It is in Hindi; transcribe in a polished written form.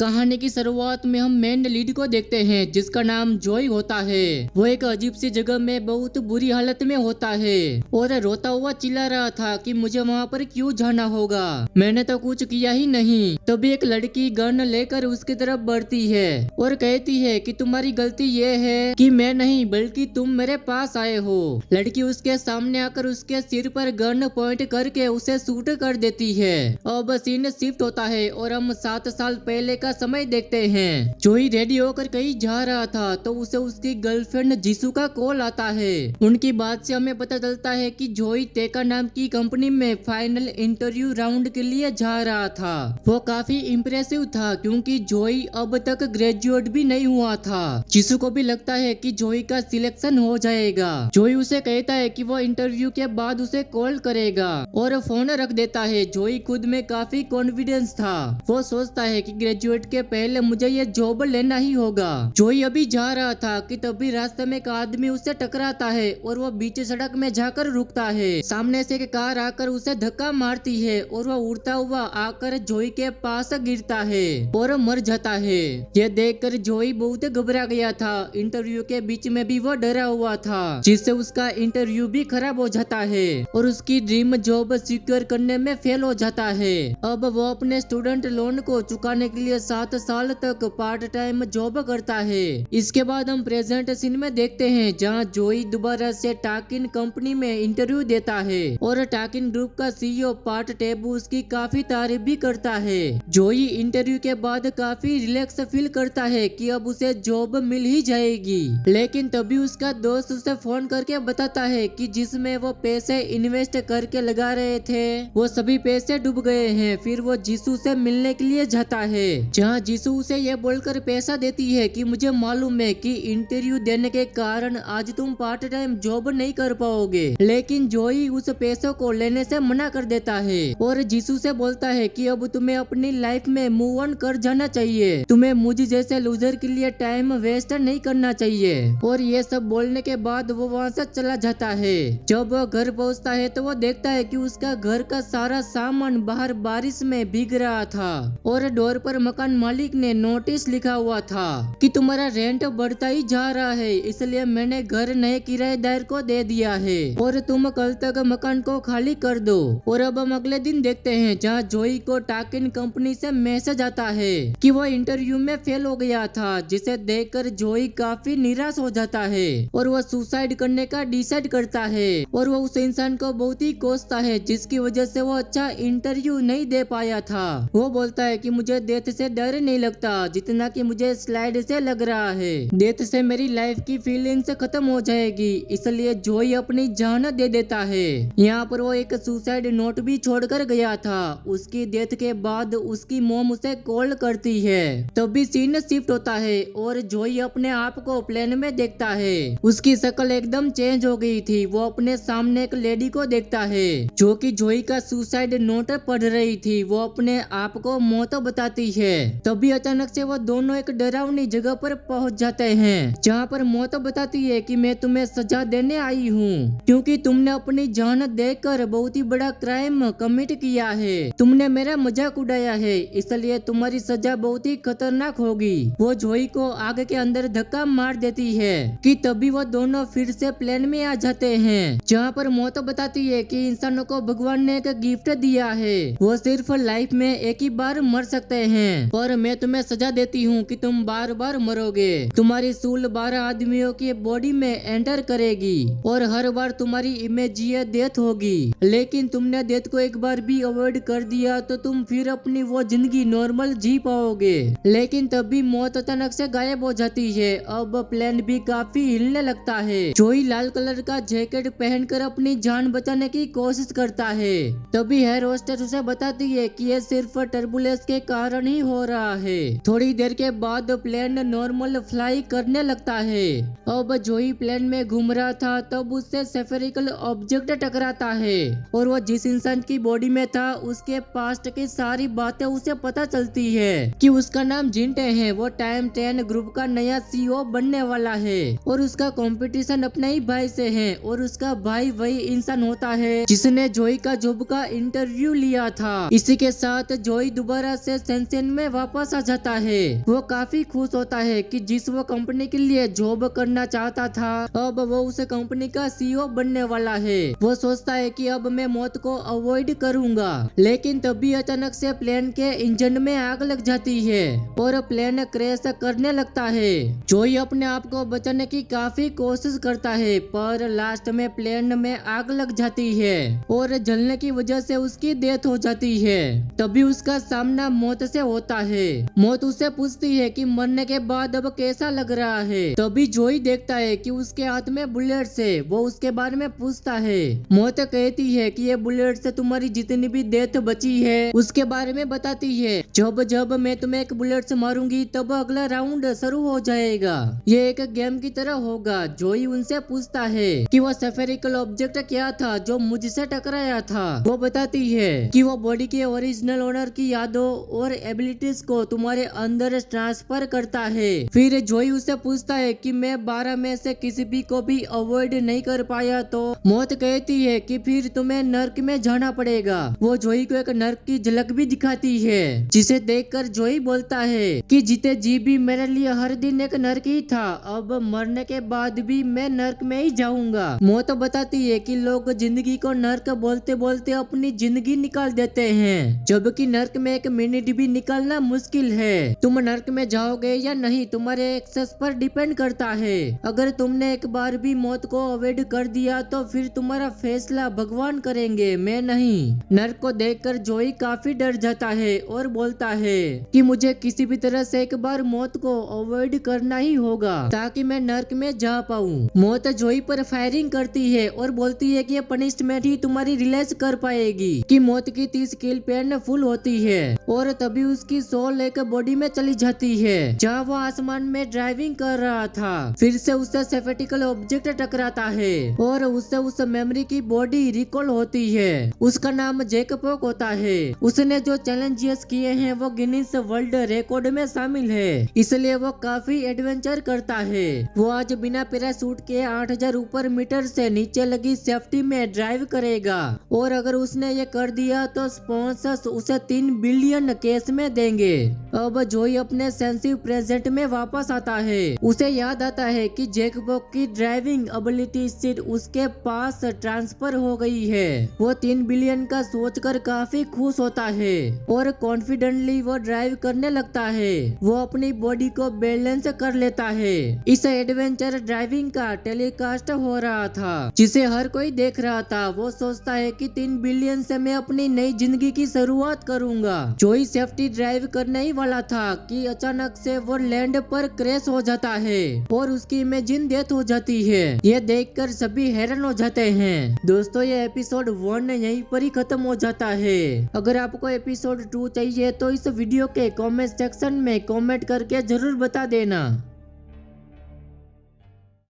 कहानी की शुरुआत में हम मेन लीड को देखते हैं जिसका नाम जॉय होता है। वो एक अजीब सी जगह में बहुत बुरी हालत में होता है और रोता हुआ चिल्ला रहा था कि मुझे वहाँ पर क्यों जाना होगा, मैंने तो कुछ किया ही नहीं। तभी एक लड़की गन लेकर उसकी तरफ बढ़ती है और कहती है कि तुम्हारी गलती ये है कि मैं नहीं बल्कि तुम मेरे पास आए हो। लड़की उसके सामने आकर उसके सिर पर गन पॉइंट करके उसे शूट कर देती है। अब सीन शिफ्ट होता है और हम 7 साल पहले का समय देखते हैं। जोई रेडी होकर कहीं जा रहा था तो उसे उसकी गर्लफ्रेंड जिसू का कॉल आता है। उनकी बात से हमें पता चलता है कि जोई तेका नाम की कंपनी में फाइनल इंटरव्यू राउंड के लिए जा रहा था। वो काफी इम्प्रेसिव था क्योंकि जोई अब तक ग्रेजुएट भी नहीं हुआ था। जिसू को भी लगता है कि जोई का सिलेक्शन हो जाएगा। जोई उसे कहता है कि वो इंटरव्यू के बाद उसे कॉल करेगा और फोन रख देता है। जोई खुद में काफी कॉन्फिडेंस था। वो सोचता है कि ग्रेजुएट के पहले मुझे ये जॉब लेना ही होगा। जोई अभी जा रहा था कि तभी रास्ते में एक आदमी उसे टकराता है और वो बीच सड़क में जाकर रुकता है। सामने से एक कार आकर उसे धक्का मारती है और वो उड़ता हुआ आकर जोई के पास गिरता है और मर जाता है। ये देखकर जोई बहुत घबरा गया था। इंटरव्यू के बीच में भी वो डरा हुआ था जिससे उसका इंटरव्यू भी खराब हो जाता है और उसकी ड्रीम जॉब सिक्योर करने में फेल हो जाता है। अब वो अपने स्टूडेंट लोन को चुकाने के लिए 7 साल तक पार्ट टाइम जॉब करता है। इसके बाद हम प्रेजेंट सीन में देखते हैं जहां जोई दोबारा से टाकिन कंपनी में इंटरव्यू देता है और टाकिन ग्रुप का सीईओ पार्ट टेबू उसकी काफी तारीफ भी करता है। जोई इंटरव्यू के बाद काफी रिलैक्स फील करता है कि अब उसे जॉब मिल ही जाएगी। लेकिन तभी उसका दोस्त उसे फोन करके बताता है कि जिसमें वो पैसे इन्वेस्ट करके लगा रहे थे वो सभी पैसे डूब गए हैं। फिर वो जिसू से मिलने के लिए जाता है जहाँ जिसू उसे ये बोलकर पैसा देती है कि मुझे मालूम है कि इंटरव्यू देने के कारण आज तुम पार्ट टाइम जॉब नहीं कर पाओगे। लेकिन जोई उस पैसों को लेने से मना कर देता है और जिसू से बोलता है कि अब तुम्हें अपनी लाइफ में मूव ऑन कर जाना चाहिए। तुम्हें मुझ जैसे लूजर के लिए टाइम वेस्ट नहीं करना चाहिए। और ये सब बोलने के बाद वो वहाँ से चला जाता है। जब वो घर पहुँचता है तो वो देखता है कि उसका घर का सारा सामान बाहर बारिश में भीग रहा था और डोर पर मकान मालिक ने नोटिस लिखा हुआ था कि तुम्हारा रेंट बढ़ता ही जा रहा है, इसलिए मैंने घर नए किराएदार को दे दिया है और तुम कल तक मकान को खाली कर दो। और अब हम अगले दिन देखते हैं जहाँ जोई को टाकिन कंपनी से मैसेज आता है कि वो इंटरव्यू में फेल हो गया था, जिसे देखकर जोई काफी निराश हो जाता है और वो सुसाइड करने का डिसाइड करता है। और वो उस इंसान को बहुत ही कोसता है जिसकी वजह से वो अच्छा इंटरव्यू नहीं दे पाया था। वो बोलता है कि मुझे डेथ से डर नहीं लगता जितना कि मुझे स्लाइड से लग रहा है। डेथ से मेरी लाइफ की फीलिंग्स खत्म हो जाएगी, इसलिए जोई अपनी जान दे देता है। यहाँ पर वो एक सुसाइड नोट भी छोड़कर गया था। उसकी डेथ के बाद उसकी मॉम उसे कॉल करती है। तभी सीन शिफ्ट होता है और जोई अपने आप को प्लेन में देखता है। उसकी शक्ल एकदम चेंज हो गई थी। वो अपने सामने एक लेडी को देखता है जो कि जोई का सुसाइड नोट पढ़ रही थी। वो अपने आप को मौत बताती है। तभी अचानक से वो दोनों एक डरावनी जगह पर पहुंच जाते हैं जहां पर मौत बताती है कि मैं तुम्हें सजा देने आई हूँ क्योंकि तुमने अपनी जान देकर बहुत ही बड़ा क्राइम कमिट किया है। तुमने मेरा मजाक उड़ाया है, इसलिए तुम्हारी सजा बहुत ही खतरनाक होगी। वो जोई को आग के अंदर धक्का मार देती है कि तभी वो दोनों फिर से प्लेन में आ जाते हैं जहाँ पर मौत बताती है कि इंसानों को भगवान ने एक गिफ्ट दिया है। वो सिर्फ लाइफ में एक ही बार मर सकते हैं और मैं तुम्हें सजा देती हूँ कि तुम बार बार मरोगे। तुम्हारी सूल 12 आदमियों की बॉडी में एंटर करेगी और हर बार तुम्हारी इमीडिएट डेथ होगी। लेकिन तुमने डेथ को एक बार भी अवॉइड कर दिया तो तुम फिर अपनी वो जिंदगी नॉर्मल जी पाओगे। लेकिन तभी मौत अचानक से गायब हो जाती है। अब प्लेन भी काफी हिलने लगता है। जोई लाल कलर का जैकेट पहनकर अपनी जान बचाने की कोशिश करता है। तभी हेयर होस्टेस उसे बताती है कि ये सिर्फ टर्बुलेंस के कारण ही हो रहा है। थोड़ी देर के बाद प्लेन नॉर्मल फ्लाई करने लगता है। अब जोई प्लेन में घूम रहा था तब उससे सेफेरिकल ऑब्जेक्ट टकराता है और वो जिस इंसान की बॉडी में था उसके पास्ट की सारी बातें उसे पता चलती है कि उसका नाम जिंटे है। वो टाइम 10 ग्रुप का नया सीईओ बनने वाला है और उसका कंपटीशन अपने ही भाई से है और उसका भाई वही इंसान होता है जिसने जोई का जॉब का इंटरव्यू लिया था। इसी के साथ जोई दोबारा से सेंसेन में वापस आ जाता है। वो काफी खुश होता है कि जिस वो कंपनी के लिए जॉब करना चाहता था अब वो उस कंपनी का सीईओ बनने वाला है। वो सोचता है कि अब मैं मौत को अवॉइड करूंगा, लेकिन तभी अचानक से प्लेन के इंजन में आग लग जाती है और प्लेन क्रैश करने लगता है। जोई अपने आप को बचाने की काफी कोशिश करता है पर लास्ट में प्लेन में आग लग जाती है और जलने की वजह से उसकी डेथ हो जाती है। तभी उसका सामना मौत से होता है। मौत उससे पूछती है कि मरने के बाद अब कैसा लग रहा है। तभी जोई देखता है कि उसके हाथ में बुलेट्स है। वो उसके बारे में पूछता है। मौत कहती है कि ये बुलेट से तुम्हारी जितनी भी डेथ बची है उसके बारे में बताती है। जब जब मैं तुम्हें एक बुलेट से मारूंगी तब अगला राउंड शुरू हो जाएगा। ये एक गेम की तरह होगा। जोई उनसे पूछता है कि वो स्फेरिकल ऑब्जेक्ट क्या था जो मुझसे टकराया था। वो बताती है कि वो बॉडी के ओरिजिनल ओनर की यादों और एबिलिटीज को तुम्हारे अंदर ट्रांसफर करता है। फिर जोई उससे पूछता है कि मैं 12 में से किसी भी को भी अवॉइड नहीं कर पाया तो मौत कहती है कि फिर तुम्हें नर्क में जाना पड़ेगा। वो जोई को एक नर्क की झलक भी दिखाती है जिसे देखकर जोई बोलता है कि जीते जी भी मेरे लिए हर दिन एक नर्क ही था, अब मरने के बाद भी मैं नर्क में ही जाऊंगा। मौत बताती है कि लोग जिंदगी को नर्क बोलते बोलते अपनी जिंदगी निकाल देते हैं, जबकि नर्क में एक मिनट भी निकालना मुश्किल है। तुम नर्क में जाओगे या नहीं तुम्हारे एक्सेस पर डिपेंड करता है। अगर तुमने एक बार भी मौत को अवॉइड कर दिया तो फिर तुम्हारा फैसला भगवान करेंगे, मैं नहीं। नर्क को देखकर जोई काफी डर जाता है और बोलता है कि मुझे किसी भी तरह से एक बार मौत को अवॉइड करना ही होगा ताकि मैं नर्क में जा पाऊं। मौत जोई पर फायरिंग करती है और बोलती है कि ये पनिशमेंट ही तुम्हारी रिलीज कर पाएगी। कि मौत की 30 किल पेनफुल होती है और तभी उसकी सोल एक बॉडी में चली जाती है जहाँ वो आसमान में ड्राइविंग कर रहा था। फिर से उससे स्फेरिकल ऑब्जेक्ट टकराता है और उससे उस मेमोरी की बॉडी रिकॉल होती है। उसका नाम जैकपॉक होता है। उसने जो चैलेंजेस किए हैं वो गिनीज वर्ल्ड रिकॉर्ड में शामिल है, इसलिए वो काफी एडवेंचर करता है। वो आज बिना पैराशूट के 8000 ऊपर मीटर से नीचे लगी सेफ्टी में ड्राइव करेगा और अगर उसने ये कर दिया तो स्पॉन्सर्स उसे 3 बिलियन कैश में देंगे। अब जोई अपने सेंसिव प्रेजेंट में वापस आता है। उसे याद आता है कि जैकपॉक की ड्राइविंग एबिलिटी सीट उसके पास ट्रांसफर हो गई है। वो 3 बिलियन का सोचकर काफी खुश होता है और कॉन्फिडेंटली वो ड्राइव करने लगता है। वो अपनी बॉडी को बैलेंस कर लेता है। इस एडवेंचर ड्राइविंग का टेलीकास्ट हो रहा था जिसे हर कोई देख रहा था। वो सोचता है कि 3 बिलियन से मैं अपनी नई जिंदगी की शुरुआत करूंगा। जोई सेफ्टी ड्राइव करने ही वाला था कि अचानक से वो लैंड पर क्रैश हो जाता है और उसकी इमेजिन डेथ हो जाती है। ये देखकर सभी हैरान हो जाते हैं। दोस्तों ये एपिसोड 1 यहीं पर ही खत्म हो जाता है। अगर आपको एपिसोड 2 चाहिए तो इस वीडियो के कमेंट सेक्शन में कमेंट करके जरूर बता देना।